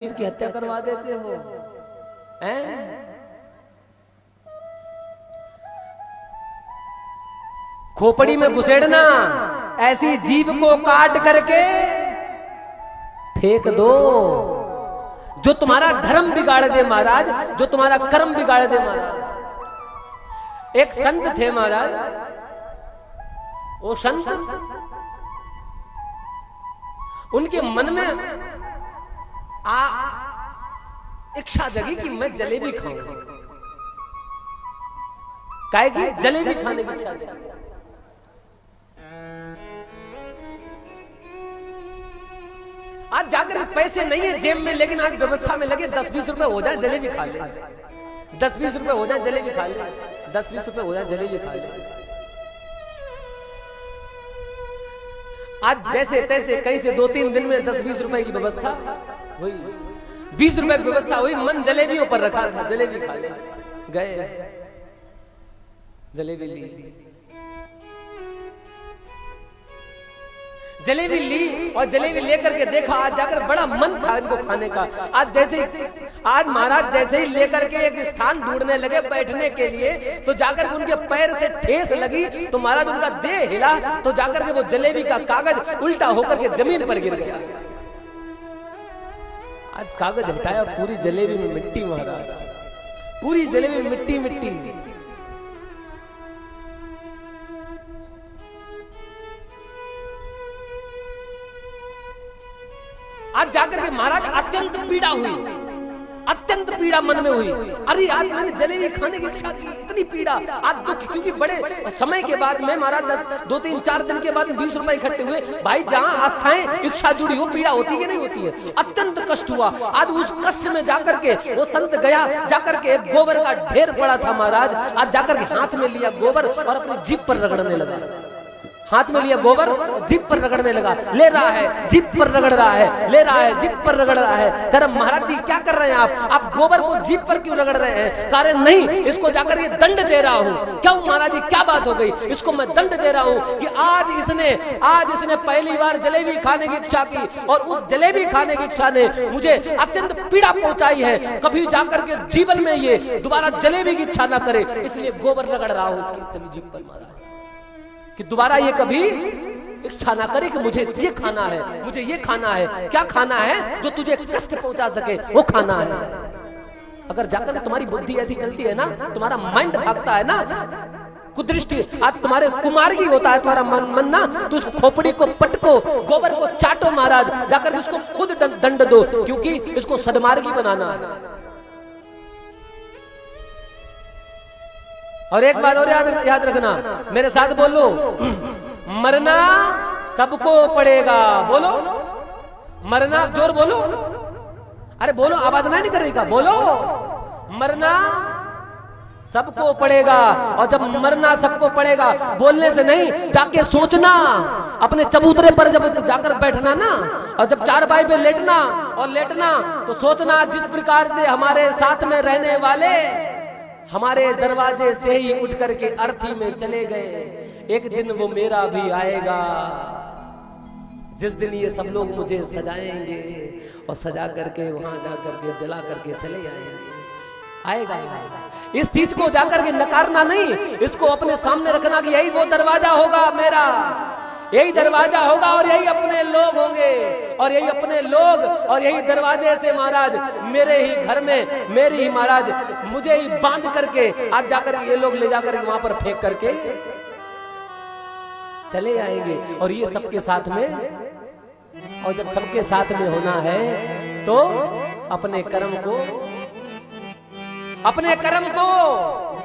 की हत्या करवा देते हो हैं? खोपड़ी में घुसेड़ना, ऐसी जीव को काट करके फेंक दो जो तुम्हारा धर्म बिगाड़ दे महाराज, जो तुम्हारा कर्म बिगाड़ दे महाराज। एक संत थे महाराज, वो संत, उनके मन में इच्छा जगी कि मैं जलेबी खाऊं। काहे की जलेबी खाने की इच्छा जगी। आज जाकर पैसे नहीं है जेब में, लेकिन आज व्यवस्था में लगे 10-20 रुपए हो जाए जलेबी खा ले, 10-20 रुपए हो जाए जलेबी खा ले, 10-20 रुपए हो जाए जलेबी खा ले। आज जैसे तैसे कहीं से 2-3 दिन में 10-20 रुपए की व्यवस्था हुई, 20 रुपए की व्यवस्था हुई, मन जलेबियों पर रखा था, जलेबी खा ले। गए जलेबी ली, जलेबी ली और जलेबी लेकर के देखा, आज जाकर बड़ा मन था इनको खाने का। आज जैसे आज महाराज जैसे ही लेकर के एक स्थान ढूंढने लगे बैठने के लिए, तो जाकर के उनके पैर से ठेस लगी, तो महाराज उनका देह हिला, तो जाकर के वो जलेबी का कागज उल्टा होकर के जमीन पर गिर गया। आज कागज हटाया, पूरी जलेबी में मिट्टी महाराज, पूरी जलेबी में मिट्टी मिट्टी। आज जाकर के महाराज अत्यंत पीड़ा हुई, अत्यंत पीड़ा मन में हुई। अरे आज मैंने जलेबी खाने की इच्छा की, इतनी पीड़ा, आज दुख, क्योंकि बड़े समय के बाद में महाराज 2-3-4 दिन के बाद 20 रुपए इकट्ठे हुए। भाई जहां आस्थाएं इच्छा जुड़ी हो, पीड़ा होती है नहीं होती है, अत्यंत कष्ट हुआ। आज उस कष्ट में जाकर के वो संत गया, जाकर के एक गोबर का ढेर पड़ा था महाराज, आज जाकर के हाथ में लिया गोबर और अपनी जीभ पर रगड़ने लगा। हाथ में लिया गोबर, जीभ पर रगड़ने लगा, ले रहा है जीभ पर रगड़ रहा है, ले रहा है जीभ पर रगड़ रहा है। कह रहा महाराज जी क्या कर रहे हैं आप गोबर को जीभ पर क्यों रगड़ रहे हैं? कह रहे नहीं, इसको जाकर ये दंड दे रहा हूँ। क्यों महाराज जी क्या बात हो गई? इसको मैं दंड दे रहा हूँ कि आज इसने पहली बार जलेबी खाने की इच्छा की, और उस जलेबी खाने की इच्छा ने मुझे अत्यंत पीड़ा पहुंचाई है। कभी जाकर के जीवन में ये दोबारा जलेबी की इच्छा ना करे, इसलिए गोबर रगड़ रहा हूँ इसकी जीभ पर महाराज, कि दोबारा ये कभी इच्छा ना करे कि मुझे ये खाना है, मुझे ये खाना है। क्या खाना है? जो तुझे कष्ट पहुंचा सके वो खाना है। अगर जाकर तुम्हारी बुद्धि ऐसी चलती है ना, तुम्हारा माइंड भागता है ना, कुदृष्टि, आज तुम्हारे कुमार्गी होता है तुम्हारा मन ना, तो उस खोपड़ी को पटको, गोबर को चाटो महाराज, जाकर उसको खुद दंड दो, क्योंकि इसको सदमार्गी बनाना है। और एक बात और याद रखना, मेरे साथ बोलो, मरना सबको पड़ेगा। बोलो मरना, जोर बोलो, अरे बोलो, आवाज नहीं कर रही का, बोलो मरना सबको पड़ेगा। और जब मरना सबको पड़ेगा, बोलने से नहीं, जाके सोचना, अपने चबूतरे पर जब जाकर बैठना ना, और जब चारपाई पे लेटना तो सोचना, जिस प्रकार से हमारे साथ में रहने वाले हमारे दरवाजे से ही उठ करके अर्थी में चले गए, एक दिन वो मेरा भी आएगा, जिस दिन ये सब लोग मुझे सजाएंगे और सजा करके वहां जाकर के जला करके चले आएगा। इस चीज को जाकर के नकारना नहीं, इसको अपने सामने रखना कि यही वो दरवाजा होगा मेरा, यही दरवाजा होगा, और यही अपने लोग होंगे, और यही अपने लोग, और यही दरवाजे से महाराज मेरे ही घर में, मेरे ही महाराज मुझे ही बांध करके आज जाकर ये लोग ले जाकर वहां पर फेंक करके चले आएंगे। और ये सबके साथ में, और जब सबके साथ में होना है तो अपने कर्म को